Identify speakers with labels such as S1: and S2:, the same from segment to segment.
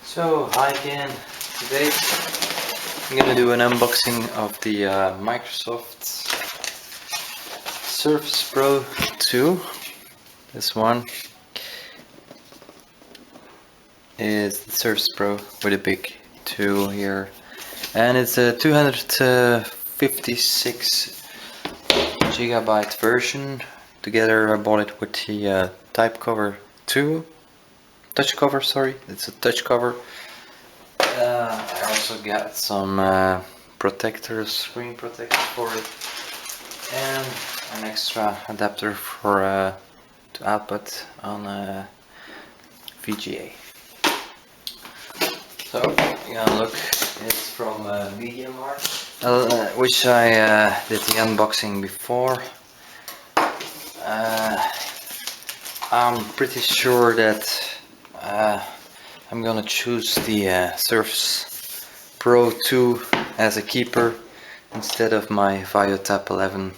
S1: So, hi again. Today I'm gonna do an unboxing of the Microsoft Surface Pro 2. This one is the Surface Pro with a big 2 here, and it's a 256 gigabyte version. Together I bought it with the type cover 2. Touch cover, sorry, it's a touch cover. I also got some protectors, screen protector for it, and an extra adapter for to output on VGA. So you gonna look, it's from MediaMarkt, which I did the unboxing before. I'm pretty sure that I'm gonna choose the Surface Pro 2 as a keeper instead of my Vaio Tab 11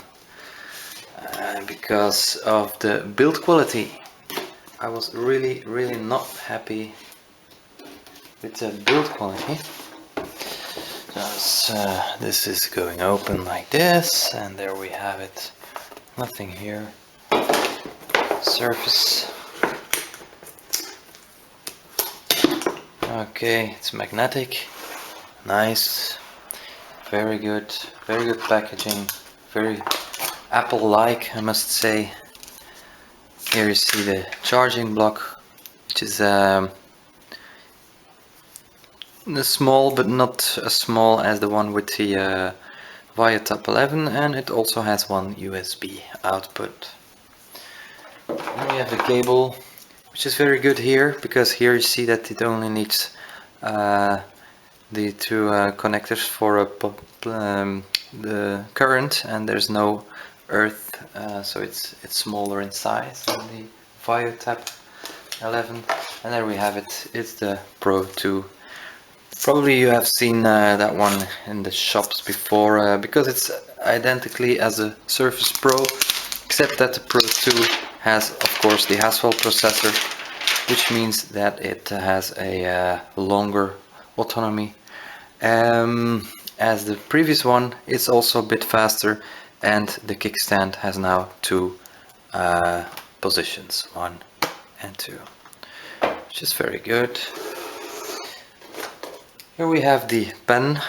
S1: because of the build quality. I was really not happy with the build quality. Just, this is going open like this, and there we have it. Nothing here. Surface. Okay, it's magnetic. Nice. Very good packaging. Very Apple-like, I must say. Here you see the charging block, which is small, but not as small as the one with the Vaio Tab 11, and it also has one USB output. Then we have the cable, which is very good here, because here you see that it only needs the two connectors for the current, and there's no earth, so it's smaller in size than the Vaio Tab 11. And there we have it. It's the Pro 2. Probably you have seen that one in the shops before, because it's identically as a Surface Pro, except that the Pro 2 has, of course, the Haswell processor, which means that it has a longer autonomy. As the previous one, it's also a bit faster, and the kickstand has now two positions, 1 and 2, which is very good. Here we have the pen,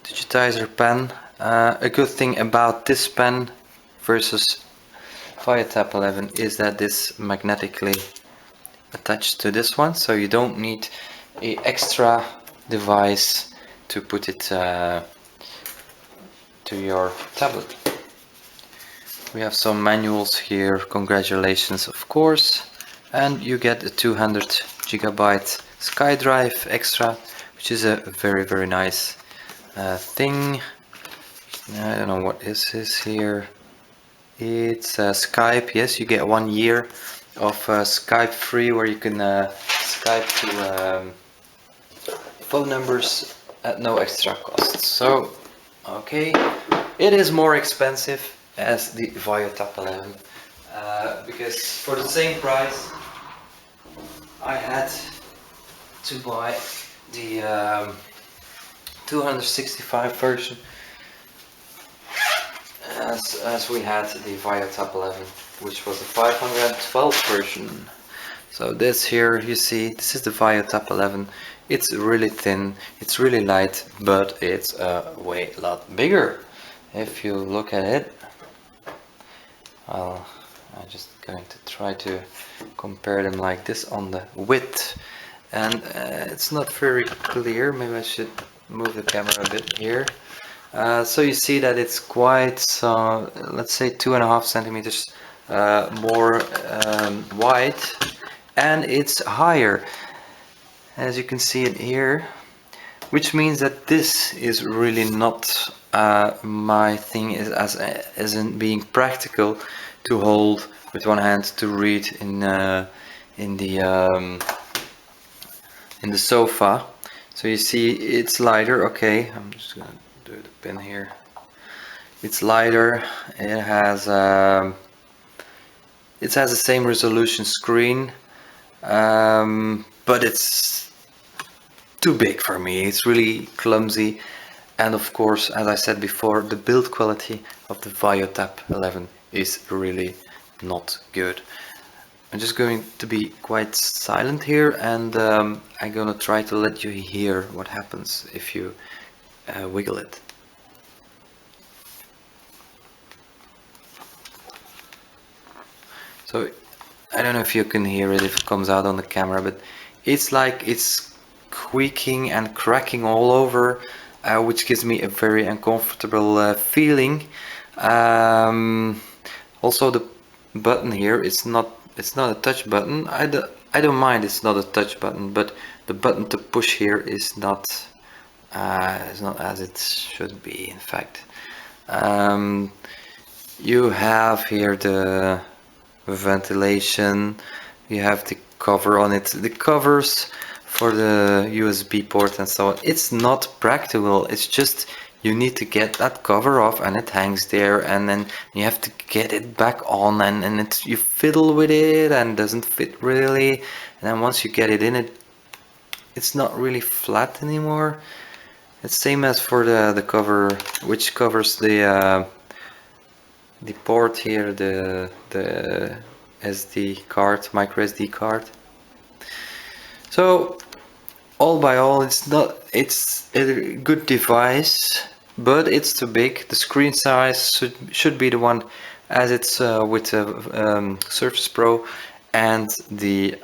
S1: digitizer pen. A good thing about this pen versus Vaio Tab 11 is that this magnetically attached to this one, so you don't need a extra device to put it to your tablet. We have some manuals here, congratulations of course, and you get a 200 gigabyte SkyDrive extra, which is a very nice thing. I don't know what this is here. It's Skype. Yes, you get 1 year of Skype free, where you can Skype to phone numbers at no extra cost. So, okay, it is more expensive as the Vaio Tab 11, because for the same price I had to buy the 265 version as we had the Vaio Tab 11, which was the 512 version. So this here, you see, this is the Vaio Tab 11. It's really thin, it's really light, but it's a lot bigger. If you look at it, I'm just going to try to compare them like this on the width, and it's not very clear. Maybe I should move the camera a bit here. So you see that it's quite, let's say 2.5 centimeters more wide, and it's higher, as you can see it here, which means that this is really not my thing, as in being practical to hold with one hand to read in the sofa. So you see it's lighter. Okay, I'm just gonna do the pin here. It's lighter. It has the same resolution screen, but it's too big for me. It's really clumsy, and of course, as I said before, the build quality of the Vaio Tab 11 is really not good. I'm just going to be quite silent here, and I'm gonna try to let you hear what happens if you wiggle it. So I don't know if you can hear it if it comes out on the camera, but it's like it's squeaking and cracking all over, which gives me a very uncomfortable feeling. Also, the button here, it's not a touch button. I don't mind it's not a touch button, but the button to push here is not as it should be. In fact, you have here the ventilation, you have the cover on it, the covers for the USB port and so on. It's not practical, it's just you need to get that cover off and it hangs there, and then you have to get it back on, and it's, you fiddle with it and doesn't fit really, and then once you get it in, it's not really flat anymore. It's same as for the cover which covers the port here, the SD card, micro SD card. So all by all, it's a good device, but it's too big. The screen size should be the one as it's with the Surface Pro, and the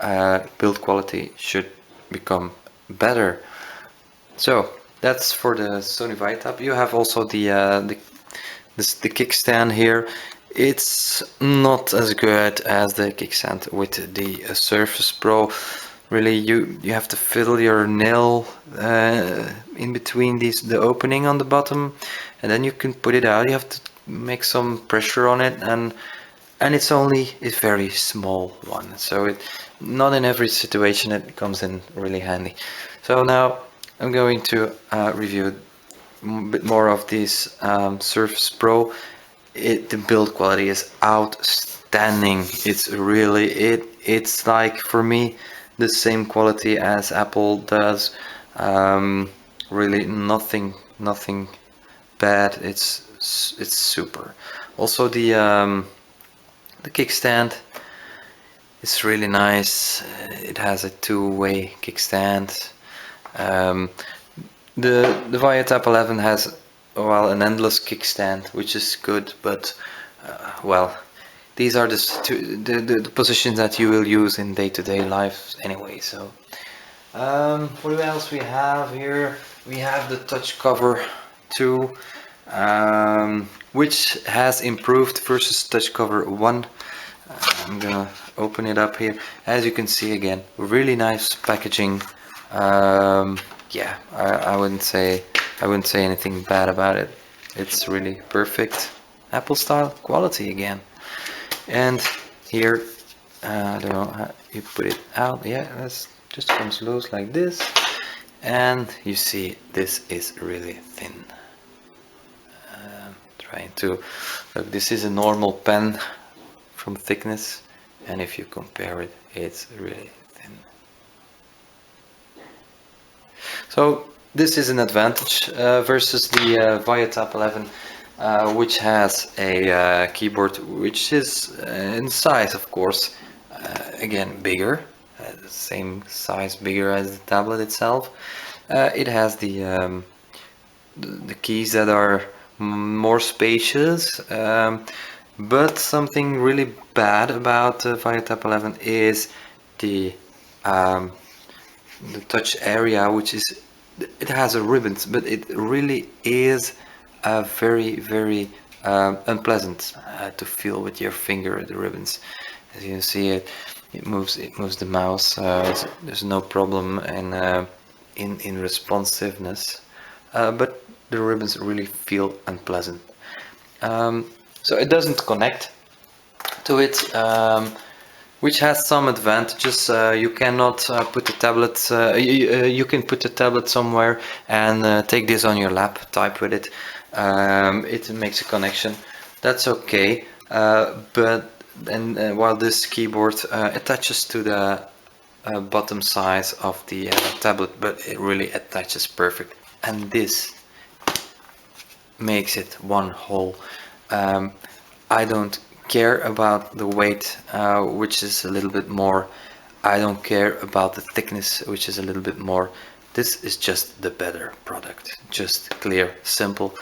S1: build quality should become better. So that's for the Sony Vaio Tab. You have also the kickstand here. It's not as good as the kickstand with the Surface Pro. Really, you have to fiddle your nail in between the opening on the bottom, and then you can put it out. You have to make some pressure on it, and it's only a very small one, so not in every situation it comes in really handy. So now I'm going to review a bit more of this Surface Pro. The build quality is outstanding. It's really it's like, for me, the same quality as Apple does. Really nothing bad. It's super. Also the kickstand is really nice. It has a two-way kickstand. The Vaio Tab 11 has, well, an endless kickstand, which is good, but well, these are the positions that you will use in day-to-day life anyway. So what else we have here? We have the touch cover too, which has improved versus touch cover 1. I'm gonna open it up here. As you can see, again, really nice packaging. Yeah, I wouldn't say anything bad about it. It's really perfect Apple style quality again. And here, I don't know how you put it out. Yeah, it just comes loose like this, and you see this is really thin. Trying to look, this is a normal pen from thickness, and if you compare it, it's really thin. So this is an advantage versus the Vaio Tab 11, which has a keyboard which is in size, of course, again bigger, the same size, bigger as the tablet itself. It has the keys that are more spacious, but something really bad about the Vaio Tab 11 is the touch area, which is, it has a ribbons, but it really is very unpleasant to feel with your finger the ribbons. As you can see, it moves the mouse. There's no problem in responsiveness, but the ribbons really feel unpleasant. So it doesn't connect to it, which has some advantages. You cannot put the tablet, you can put the tablet somewhere and take this on your lap, type with it. It makes a connection, that's okay, but then while this keyboard attaches to the bottom size of the tablet, but it really attaches perfect, and this makes it one whole. I don't care about the weight, which is a little bit more. I don't care about the thickness, which is a little bit more. This is just the better product. Just clear, simple.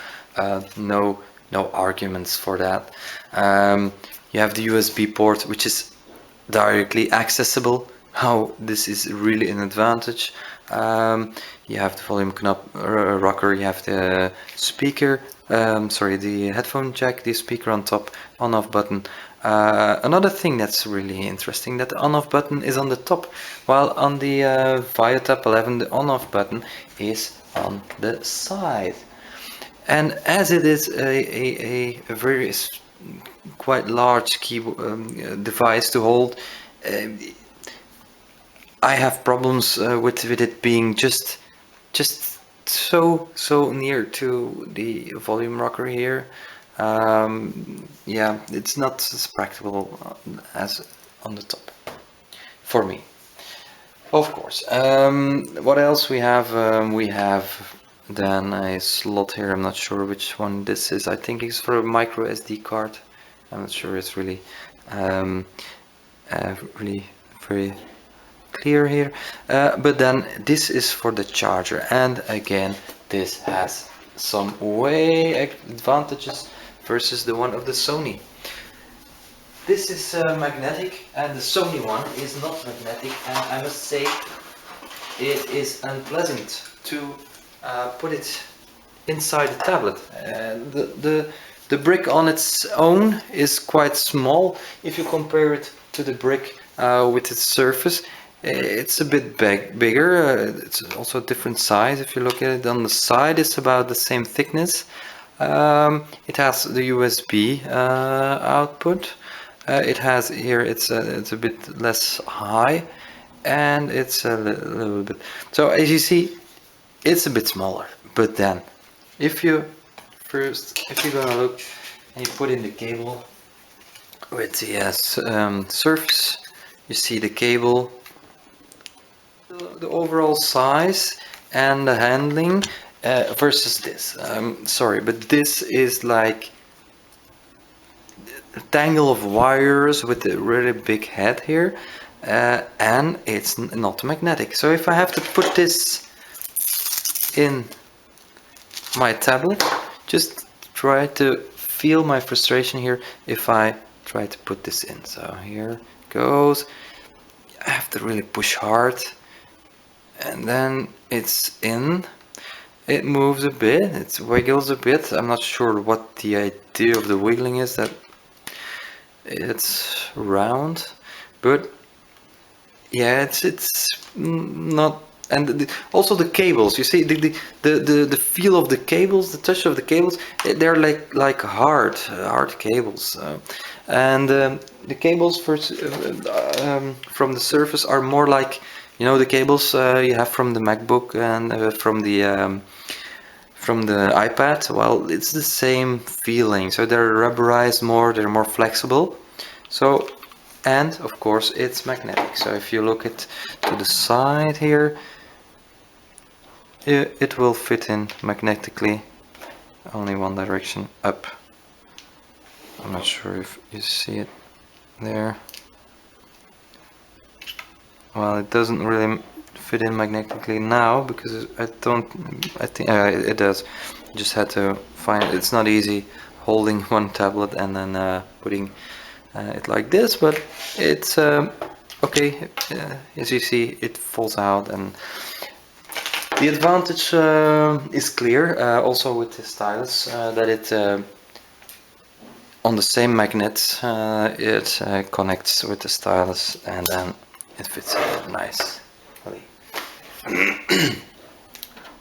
S1: No arguments for that. You have the USB port, which is directly accessible. How this is really an advantage. You have the volume knob rocker, you have the speaker, sorry, the headphone jack, the speaker on top, on-off button. Another thing that's really interesting, that the on-off button is on the top, while on the Vaio Tab 11 the on-off button is on the side. And as it is a very quite large keyboard device to hold, I have problems with it being just so near to the volume rocker here. Yeah, it's not as practical as on the top for me. Of course. What else we have? We have then a slot here. I'm not sure which one this is. I think it's for a micro SD card. I'm not sure. It's really really very clear here, but then this is for the charger, and again this has some way advantages versus the one of the Sony. This is magnetic, and the Sony one is not magnetic, and I must say it is unpleasant to put it inside the tablet. The brick on its own is quite small if you compare it to the brick with its surface. It's a bit bigger. It's also a different size. If you look at it on the side, it's about the same thickness. It has the USB output. It has here. It's a bit less high, and it's a little bit. So as you see, it's a bit smaller. But then, if you're gonna look and you put in the cable with the surface, you see the cable. The overall size and the handling versus this. Sorry, but this is like a tangle of wires with a really big head here, and it's not magnetic. So if I have to put this in my tablet, just try to feel my frustration here if I try to put this in. So here goes. I have to really push hard. And then it's in. It moves a bit, it wiggles a bit. I'm not sure what the idea of the wiggling is, that it's round, but yeah, it's not. And also the cables, you see the feel of the cables, the touch of the cables, they're like hard cables, and the cables from the Surface are more like, you know, the cables you have from the MacBook and from the iPad. Well, it's the same feeling. So they're rubberized more, they're more flexible. So, and of course it's magnetic. So if you look at to the side here, it will fit in magnetically, only one direction up. I'm not sure if you see it there. Well, it doesn't really fit in magnetically now because I think it does. Just had to find it. It's not easy holding one tablet and then putting it like this, but it's okay. As you see, it falls out, and the advantage is clear. Also with the stylus, that it on the same magnet it connects with the stylus, and then it fits nicely.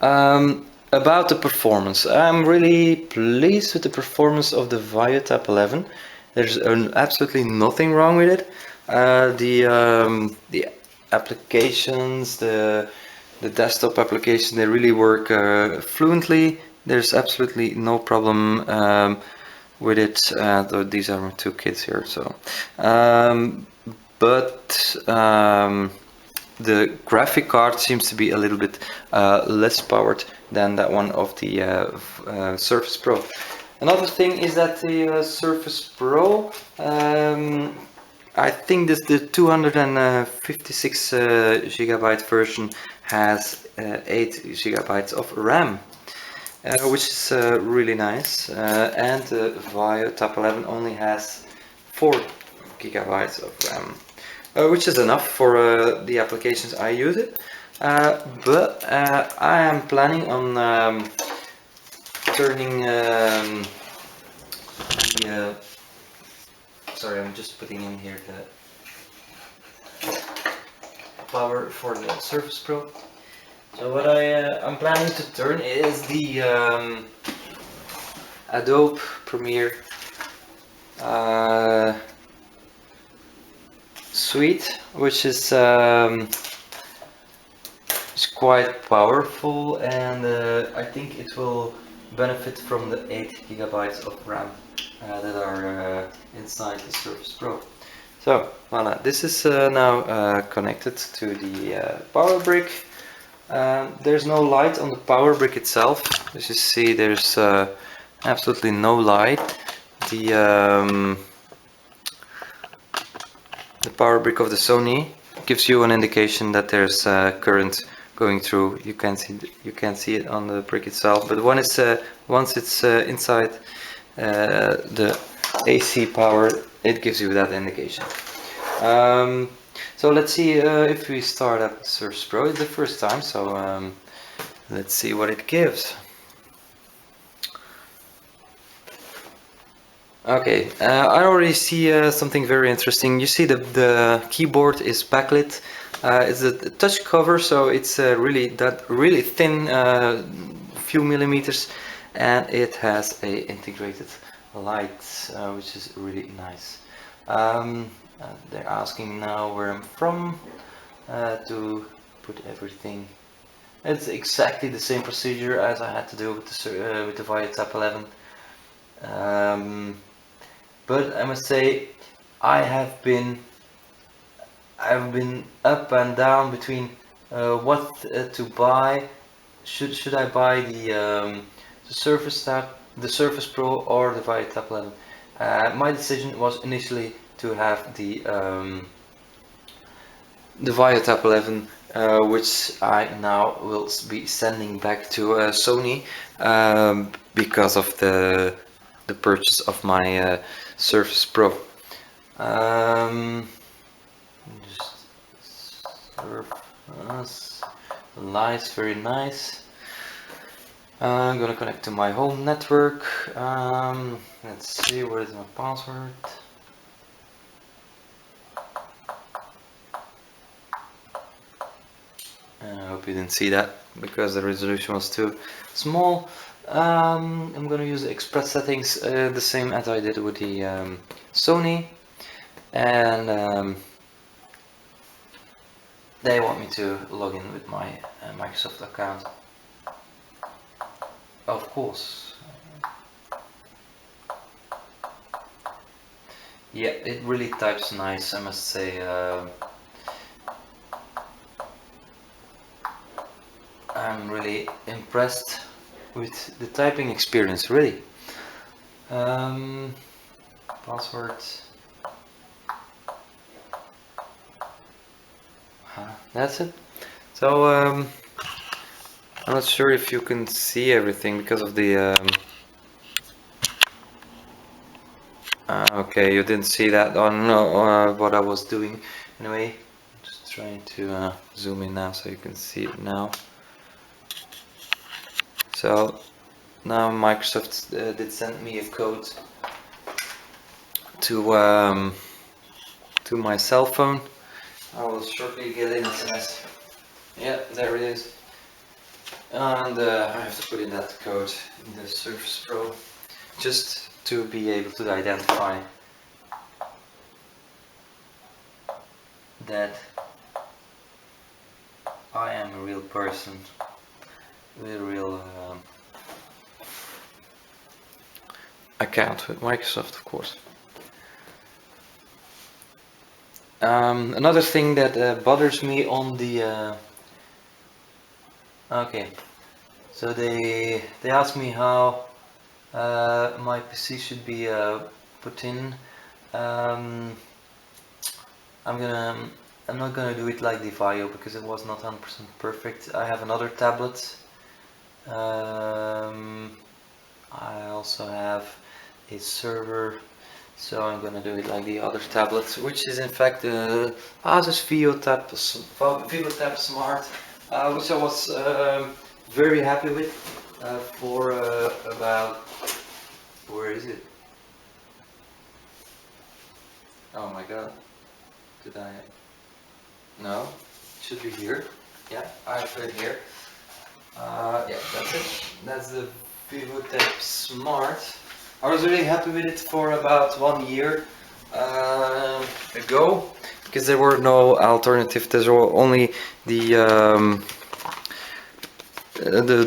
S1: About the performance, I'm really pleased with the performance of the Vaio Tab 11. There's absolutely nothing wrong with it. The applications, the desktop application, they really work fluently. There's absolutely no problem with it. Though these are my two kids here, so. But the graphic card seems to be a little bit less powered than that one of the Surface Pro. Another thing is that the Surface Pro, I think this the 256 gigabyte version has 8 gigabytes of RAM, which is really nice. And the Vaio Tab 11 only has 4 gigabytes of RAM, which is enough for the applications I use it. But I am planning on turning the sorry, I'm just putting in here the power for the Surface Pro. So what I'm planning to turn is the Adobe Premiere suite, which is quite powerful, and I think it will benefit from the 8 gigabytes of RAM that are inside the Surface Pro. So voila, this is now connected to the power brick. There's no light on the power brick itself. As you see, there's absolutely no light. The power brick of the Sony gives you an indication that there's current going through. You can't see it on the brick itself, but once it's inside the AC power, it gives you that indication. So let's see if we start up the Surface Pro. It's the first time, so let's see what it gives. Okay, I already see something very interesting. You see the keyboard is backlit. It's a touch cover, so it's really thin, few millimeters, and it has a integrated light, which is really nice. They're asking now where I'm from to put everything. It's exactly the same procedure as I had to do with the Vaio Tab 11. But I must say, I've been up and down between what to buy. Should I buy the Surface Pro or the Vaio Tab 11? My decision was initially to have the Vaio Tab 11, which I now will be sending back to Sony because of the purchase of my Surface Pro. Just nice, very nice. I'm gonna connect to my home network. Let's see, where is my password? I hope you didn't see that because the resolution was too small. I'm gonna use the Express settings the same as I did with the Sony, and they want me to log in with my Microsoft account. Of course. Yeah, it really types nice, I must say. I'm really impressed with the typing experience, really. Password. That's it. So I'm not sure if you can see everything because of the okay, you didn't see that on what I was doing. Anyway, just trying to zoom in now so you can see it now. So now Microsoft did send me a code to my cell phone. I will shortly get in SMS. Yeah, there it is. And I have to put in that code in the Surface Pro just to be able to identify that I am a real person with a real account with Microsoft, of course. Another thing that bothers me on the okay, so they asked me how my PC should be put in. Um, I'm gonna I'm not gonna do it like the Vaio because it was not 100% perfect. I have another tablet. I also have a server, so I'm gonna do it like the other tablets, which is in fact the Asus VivoTab Smart, which I was very happy with for about, where is it? Oh my god, did I? No, it should be here. Yeah, I have it here. Yeah, that's it. That's the VivoTab Smart. I was really happy with it for about 1 year ago because there were no alternative. There were only the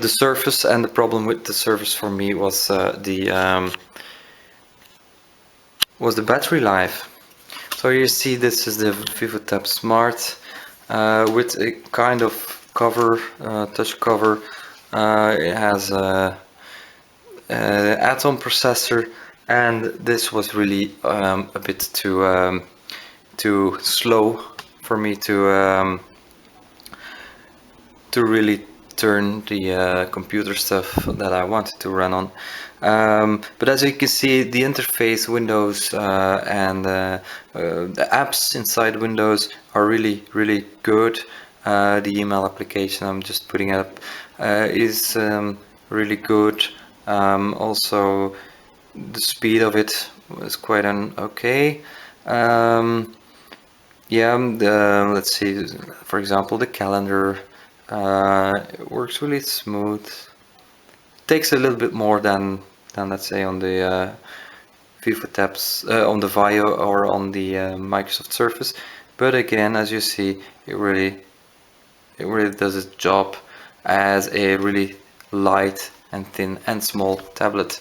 S1: Surface, and the problem with the Surface for me was the battery life. So you see, this is the VivoTab Smart with a kind of cover, touch cover. It has Atom processor, and this was really a bit too slow for me to really turn the computer stuff that I wanted to run on. But as you can see, the interface, Windows, and the apps inside Windows are really good. The email application I'm just putting up is really good. Also, the speed of it was quite okay. Yeah, let's see, for example, the calendar works really smooth. Takes a little bit more than let's say on the VivoTabs, on the Vaio or on the Microsoft Surface, but again, as you see, it really does its job as a really light and thin and small tablet,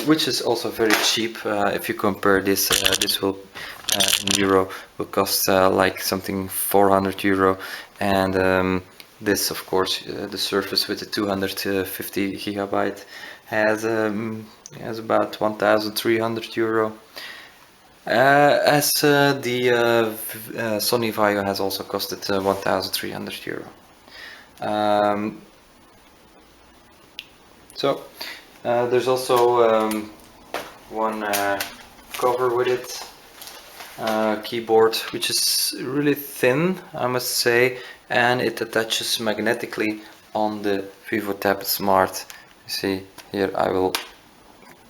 S1: which is also very cheap. If you compare this, this will in euro will cost like something 400 euro, and this, of course, the Surface with the 250 gigabyte has about 1,300 euro. As the Sony Vaio has also costed 1,300 euro. So there's also one cover with it, keyboard, which is really thin, I must say, and it attaches magnetically on the VivoTab Smart. You see here, I will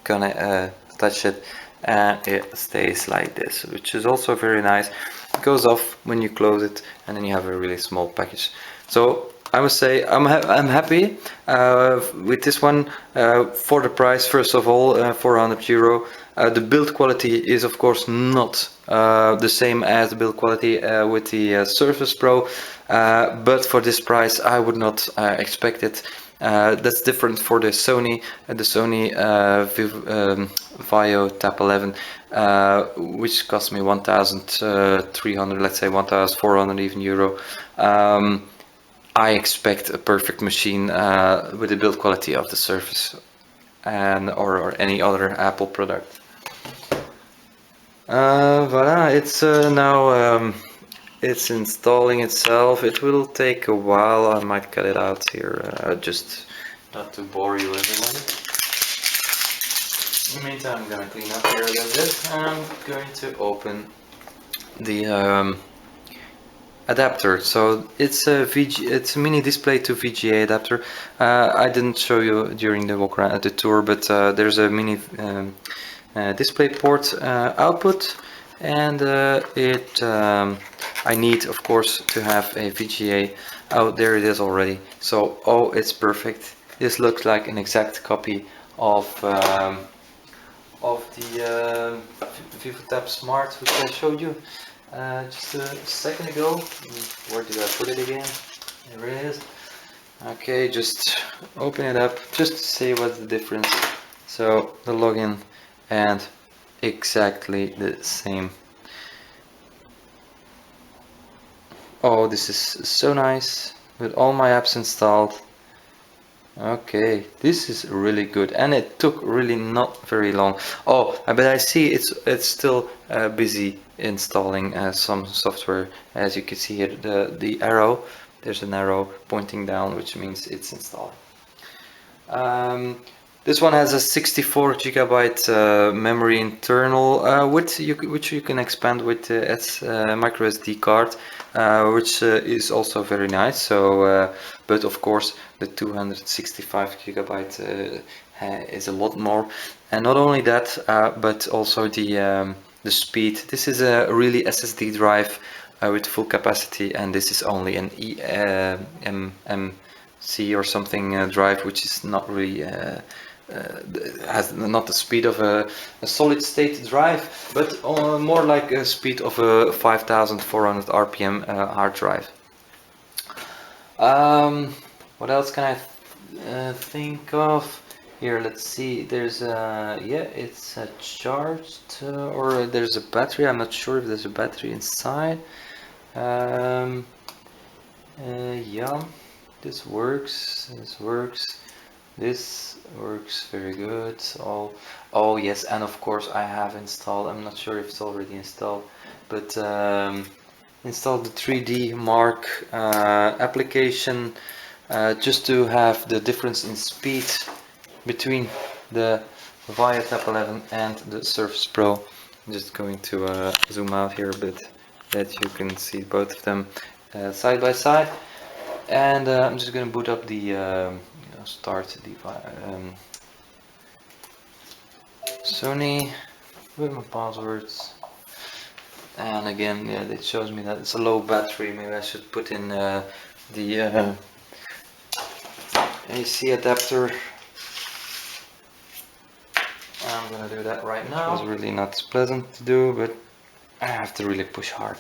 S1: gonna touch it, and it stays like this, which is also very nice. It goes off when you close it, and then you have a really small package. So I must say I'm happy with this one for the price. First of all, 400 euro. The build quality is of course not the same as the build quality with the Surface Pro, but for this price I would not expect it. That's different for the Sony Vaio Tab 11, which cost me 1,300, let's say 1,400 even euro. I expect a perfect machine with the build quality of the Surface and or any other Apple product. Voilà, it's now it's installing itself. It will take a while. I might cut it out here, just not to bore you, everyone. In the meantime, I'm gonna clean up here a little bit. I'm going to open the adapter. So it's it's a mini display to VGA adapter. I didn't show you during the walk around at the tour, but there's a mini display port output, and I need, of course, to have a VGA. Oh, there it is already. So, oh, it's perfect. This looks like an exact copy of the VivoTab Smart, which I showed you just a second ago. Where did I put it again? There it is. Okay, just open it up just to see what's the difference. So the login, and exactly the same. Oh, this is so nice with all my apps installed. Okay, this is really good, and it took really not very long. Oh, but I see it's still busy installing some software. As you can see here, the arrow. There's an arrow pointing down, which means it's installing. This one has a 64 gigabyte memory internal width, which you can expand with micro SD card, which is also very nice. So, but of course, the 265 gigabyte is a lot more. And not only that, but also the speed. This is a really SSD drive with full capacity, and this is only an eMMC or something drive, which is not really has not the speed of a solid state drive, but more like a speed of a 5400 RPM hard drive. What else can I think of? Here, let's see. There's a it's charged or there's a battery. I'm not sure if there's a battery inside. Yeah, this works. This works very good. Oh yes, and of course I have installed. I'm not sure if it's already installed, but installed the 3D Mark application just to have the difference in speed between the Vaio Tab 11 and the Surface Pro. I'm just going to zoom out here a bit, that you can see both of them side by side. And I'm just going to boot up the start the Sony with my passwords. And again, yeah, it shows me that it's a low battery. Maybe I should put in the AC adapter. I'm gonna do that right now. It was really not pleasant to do, but I have to really push hard.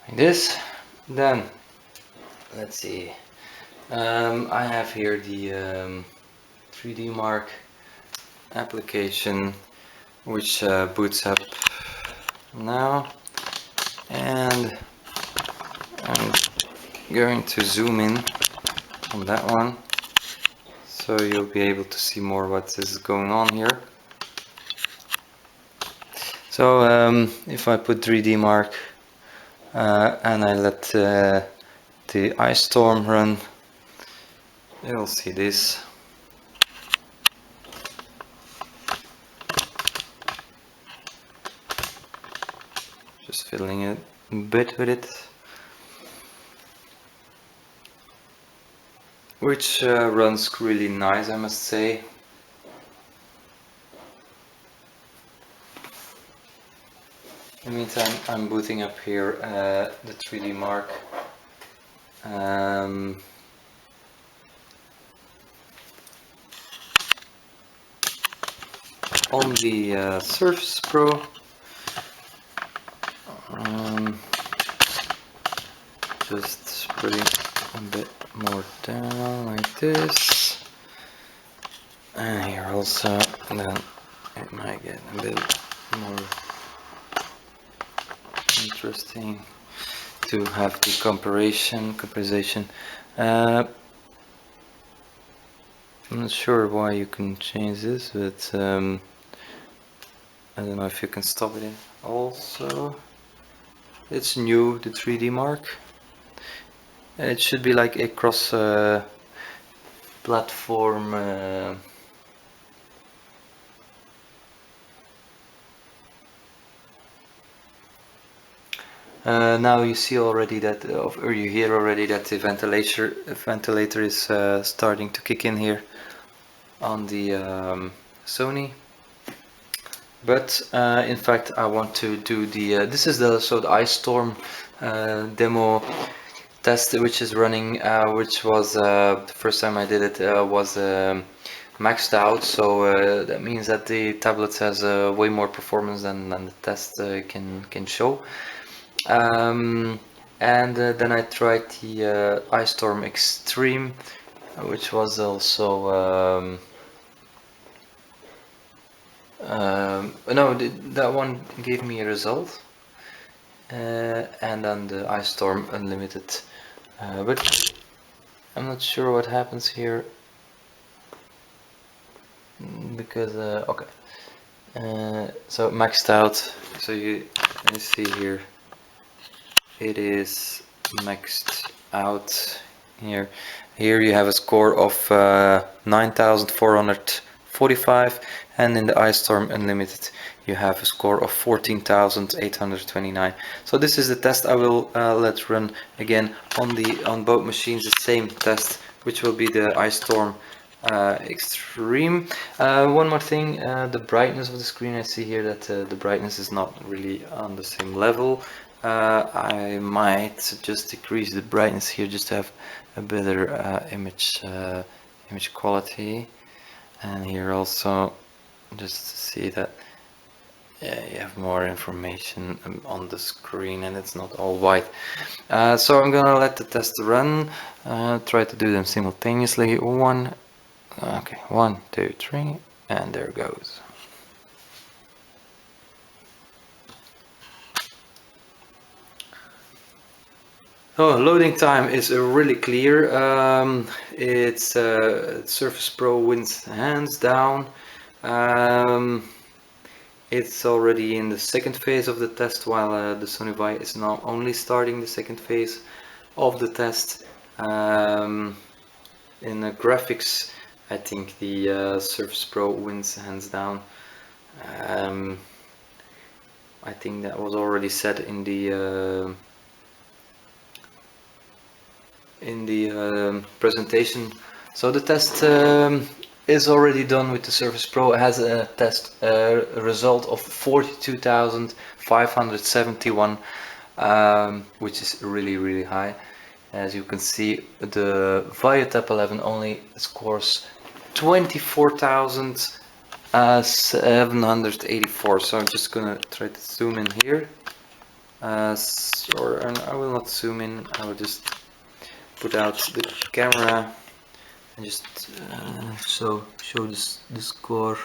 S1: Like this. Then, let's see. I have here the 3D Mark application, which boots up now, and I'm going to zoom in on that one, so you'll be able to see more what is going on here. So if I put 3D Mark and I let the ice storm run, you'll see this. Just fiddling it a bit with it, which runs really nice, I must say. In the meantime, I'm booting up here the 3D Mark. On the Surface Pro. Just put it a bit more down like this, and here also, then it might get a bit more interesting to have the comparisation. I'm not sure why you can change this, but I don't know if you can stop it in. Also, it's new, the 3D Mark. It should be like a cross platform now you see already that, or you hear already that the ventilator is starting to kick in here on the Sony. But in fact, I want to do the this is the ice storm demo test, which is running, which was the first time I did it was maxed out, so that means that the tablet has way more performance than the test can show. And then I tried the Ice Storm Extreme, which was also no, that one gave me a result, and then the Ice Storm Unlimited, but I'm not sure what happens here because okay, so maxed out. So you see here it is maxed out here. Here you have a score of 9,445, and in the Ice Storm Unlimited you have a score of 14,829. So this is the test I will let run again on both machines, the same test, which will be the Ice Storm Extreme. One more thing, the brightness of the screen. I see here that the brightness is not really on the same level. I might just decrease the brightness here just to have a better image quality, and here also just to see that you have more information on the screen and it's not all white. So I'm gonna let the test run, try to do them simultaneously. One, 2, 3, and there goes. Oh, loading time is really clear. It's Surface Pro wins hands down. It's already in the second phase of the test, while the Sony Vaio is now only starting the second phase of the test. In the graphics, I think the Surface Pro wins hands down. I think that was already said in the presentation. So the test is already done with the Surface Pro. It has a test result of 42,571, which is really high. As you can see, the Vaio Tab 11 only scores 24,784. So I'm just gonna try to zoom in here. Or I will not zoom in. I will just put out the camera and just show the score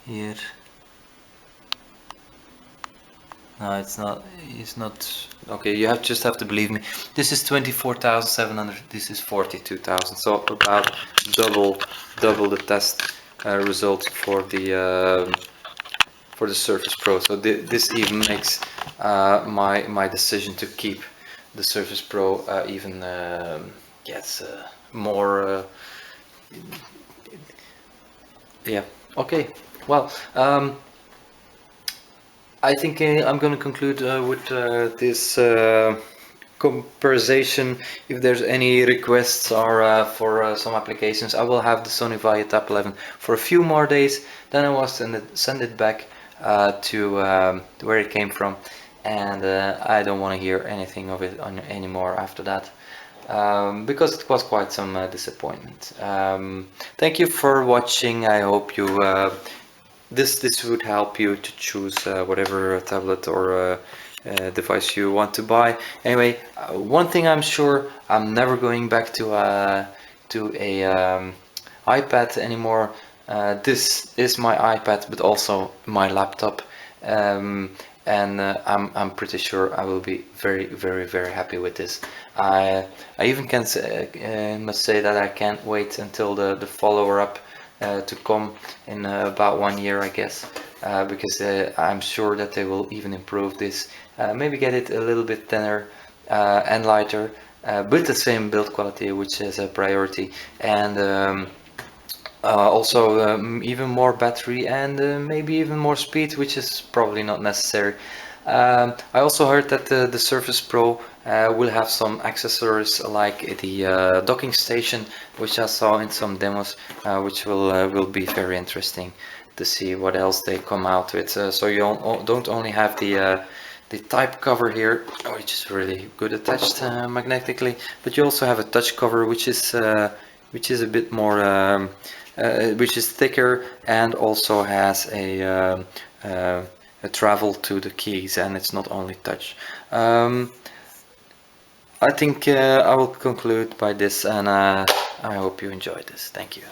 S1: here. No, it's not okay. You just have to believe me. This is 24,700. This is 42,000. So about double the test result for the Surface Pro. So this even makes my decision to keep the Surface Pro even more. Yeah. Okay. Well. I think I'm going to conclude with this comparison. If there's any requests or for some applications, I will have the Sony Vaio Tab 11 for a few more days. Then I will send it back to where it came from, and I don't want to hear anything of it anymore after that. Because it was quite some disappointment. Thank you for watching. I hope you this would help you to choose whatever tablet or device you want to buy. Anyway, one thing I'm sure, I'm never going back to a iPad anymore. This is my iPad, but also my laptop, and I'm pretty sure I will be very happy with this. I even must say that I can't wait until the follower-up to come in about 1 year, I guess, because I'm sure that they will even improve this, maybe get it a little bit thinner and lighter, with the same build quality, which is a priority, and also even more battery and maybe even more speed, which is probably not necessary. I also heard that the Surface Pro will have some accessories like the docking station, which I saw in some demos, which will be very interesting to see what else they come out with. So you don't only have the type cover here, which is really good attached magnetically, but you also have a touch cover, which is a bit more, which is thicker and also has a travel to the keys, and it's not only touch. I think I will conclude by this, and I hope you enjoyed this. Thank you.